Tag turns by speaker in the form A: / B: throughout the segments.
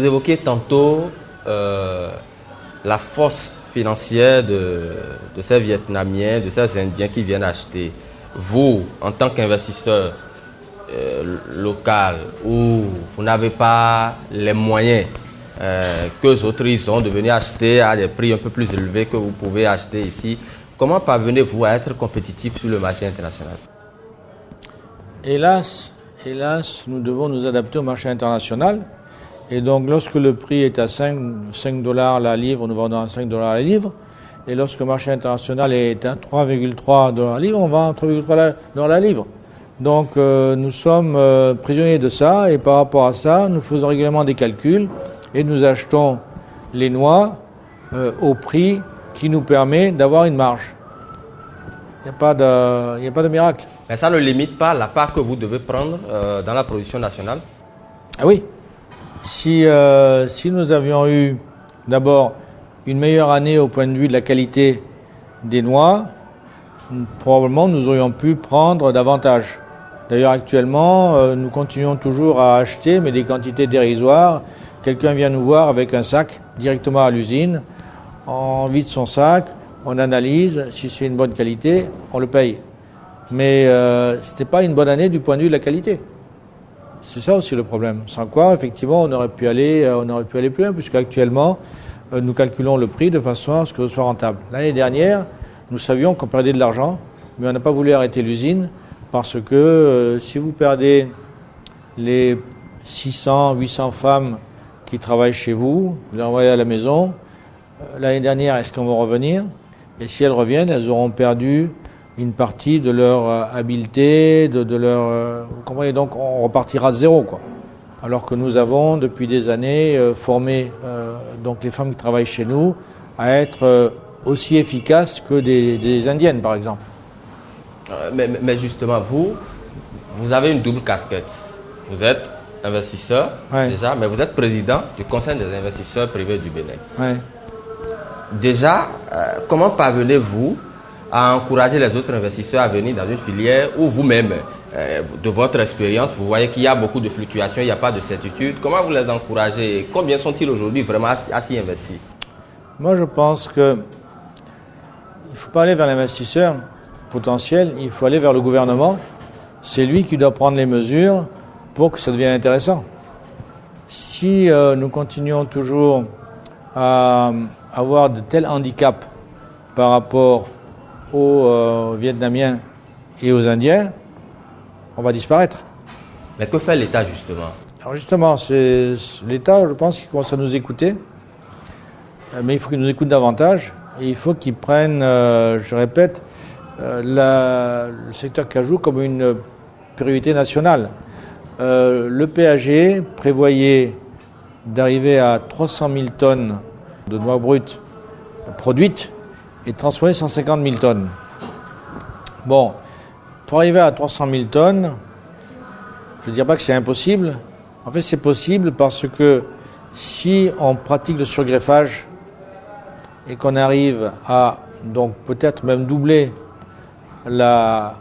A: Vous évoquez tantôt la force financière de ces Vietnamiens, de ces Indiens qui viennent acheter. Vous, en tant qu'investisseur local, où vous n'avez pas les moyens que les autres ils ont de venir acheter à des prix un peu plus élevés que vous pouvez acheter ici, comment parvenez-vous à être compétitif sur le marché international?
B: Hélas, nous devons nous adapter au marché international. Et donc, lorsque le prix est à 5 dollars la livre, nous vendons à 5 dollars la livre. Et lorsque le marché international est à 3,3 dollars la livre, on vend à 3,3 dollars la livre. Donc, nous sommes prisonniers de ça. Et par rapport à ça, nous faisons régulièrement des calculs et nous achetons les noix au prix qui nous permet d'avoir une marge. Il n'y a pas de miracle.
A: Mais ça ne limite pas la part que vous devez prendre dans la production nationale?
B: Ah oui. Si nous avions eu d'abord une meilleure année au point de vue de la qualité des noix, probablement nous aurions pu prendre davantage. D'ailleurs actuellement, nous continuons toujours à acheter, mais des quantités dérisoires. Quelqu'un vient nous voir avec un sac directement à l'usine, on vide son sac, on analyse, si c'est une bonne qualité, on le paye. Mais ce n'était pas une bonne année du point de vue de la qualité. C'est ça aussi le problème. Sans quoi, effectivement, on aurait pu aller plus loin, puisque actuellement, nous calculons le prix de façon à ce que ce soit rentable. L'année dernière, nous savions qu'on perdait de l'argent, mais on n'a pas voulu arrêter l'usine, parce que si vous perdez les 600, 800 femmes qui travaillent chez vous, vous les envoyez à la maison, l'année dernière, est-ce qu'on va revenir? Et si elles reviennent, elles auront perdu une partie de leur habileté, de leur... vous comprenez, donc on repartira de zéro, quoi. Alors que nous avons, depuis des années, formé donc les femmes qui travaillent chez nous à être aussi efficaces que des Indiennes, par exemple.
A: Mais justement, vous avez une double casquette. Vous êtes investisseur, déjà, mais vous êtes président du Conseil des investisseurs privés du Bénin.
B: Ouais.
A: Déjà, comment parvenez-vous à encourager les autres investisseurs à venir dans une filière où vous-même, de votre expérience, vous voyez qu'il y a beaucoup de fluctuations, il n'y a pas de certitude. Comment vous les encouragez? Combien sont-ils aujourd'hui vraiment à s'y investir?
B: Moi, je pense que il ne faut pas aller vers l'investisseur potentiel, il faut aller vers le gouvernement. C'est lui qui doit prendre les mesures pour que ça devienne intéressant. Si nous continuons toujours à avoir de tels handicaps par rapport aux Vietnamiens et aux Indiens, on va disparaître.
A: Mais que fait l'État justement?
B: Alors justement, c'est l'État, je pense qu'il commence à nous écouter, mais il faut qu'il nous écoute davantage et il faut qu'il prenne, je répète, le secteur cajou comme une priorité nationale. Le PAG prévoyait d'arriver à 300 000 tonnes de noix brutes produites et transformer 150 000 tonnes. Bon, pour arriver à 300 000 tonnes, je ne dirais pas que c'est impossible. En fait, c'est possible parce que si on pratique le surgreffage et qu'on arrive à donc peut-être même doubler la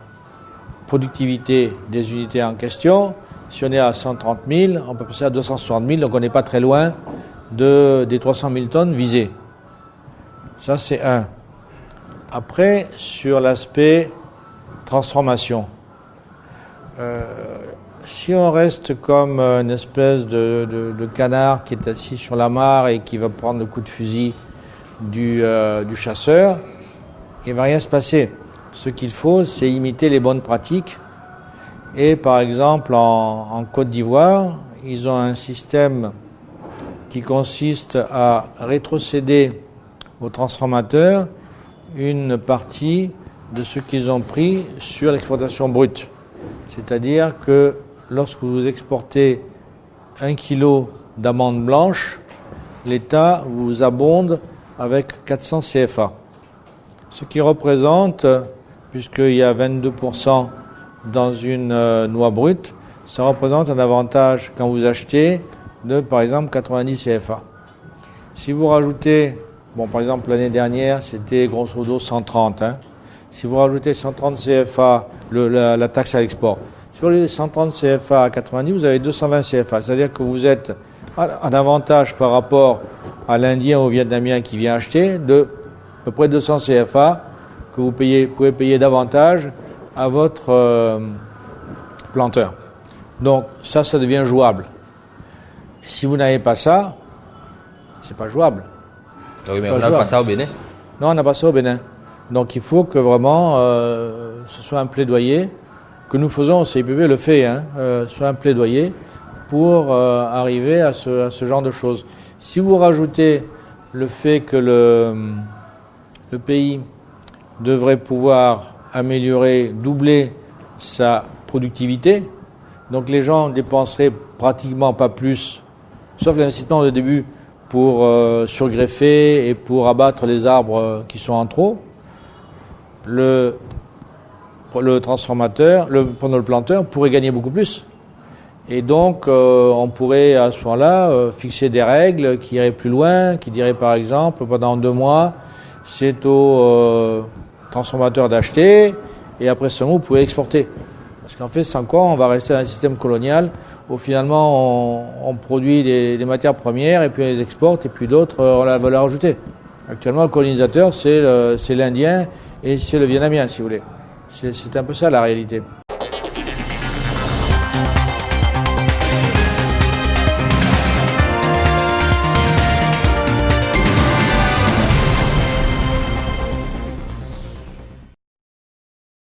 B: productivité des unités en question, si on est à 130 000, on peut passer à 260 000, donc on n'est pas très loin des 300 000 tonnes visées. Ça, c'est un. Après, sur l'aspect transformation, si on reste comme une espèce de canard qui est assis sur la mare et qui va prendre le coup de fusil du chasseur, il ne va rien se passer. Ce qu'il faut, c'est imiter les bonnes pratiques. Et par exemple, en Côte d'Ivoire, ils ont un système qui consiste à rétrocéder aux transformateurs une partie de ce qu'ils ont pris sur l'exploitation brute. C'est-à-dire que lorsque vous exportez 1 kilo d'amandes blanches, l'État vous abonde avec 400 CFA. Ce qui représente, puisqu'il y a 22% dans une noix brute, ça représente un avantage quand vous achetez de, par exemple, 90 CFA. Si vous rajoutez, bon, par exemple, l'année dernière, c'était grosso modo 130. Si vous rajoutez 130 CFA, la taxe à l'export, si vous rajoutez 130 CFA à 90, vous avez 220 CFA. C'est-à-dire que vous êtes un avantage par rapport à l'Indien ou au Vietnamien qui vient acheter de à peu près 200 CFA que vous pouvez payer davantage à votre planteur. Donc ça devient jouable. Si vous n'avez pas ça, c'est pas jouable.
A: Oui, mais on n'a pas ça au Bénin.
B: Non, on n'a pas ça au Bénin. Donc il faut que vraiment ce soit un plaidoyer que nous faisons au CIPB, le fait, soit un plaidoyer pour arriver à ce genre de choses. Si vous rajoutez le fait que le pays devrait pouvoir améliorer, doubler sa productivité, donc les gens dépenseraient pratiquement pas plus, sauf l'investissement de début pour surgreffer et pour abattre les arbres qui sont en trop. Le transformateur, le planteur pourrait gagner beaucoup plus. Et donc, on pourrait à ce moment-là fixer des règles qui iraient plus loin, qui diraient par exemple, pendant 2 mois, c'est au transformateur d'acheter, et après ce mois, vous pouvez exporter. Parce qu'en fait, sans quoi, on va rester dans un système colonial où finalement, on produit des matières premières, et puis on les exporte, et puis d'autres, on a la valeur ajoutée. Actuellement, le colonisateur, c'est l'Indien et c'est le Vietnamien, si vous voulez. C'est un peu ça la réalité.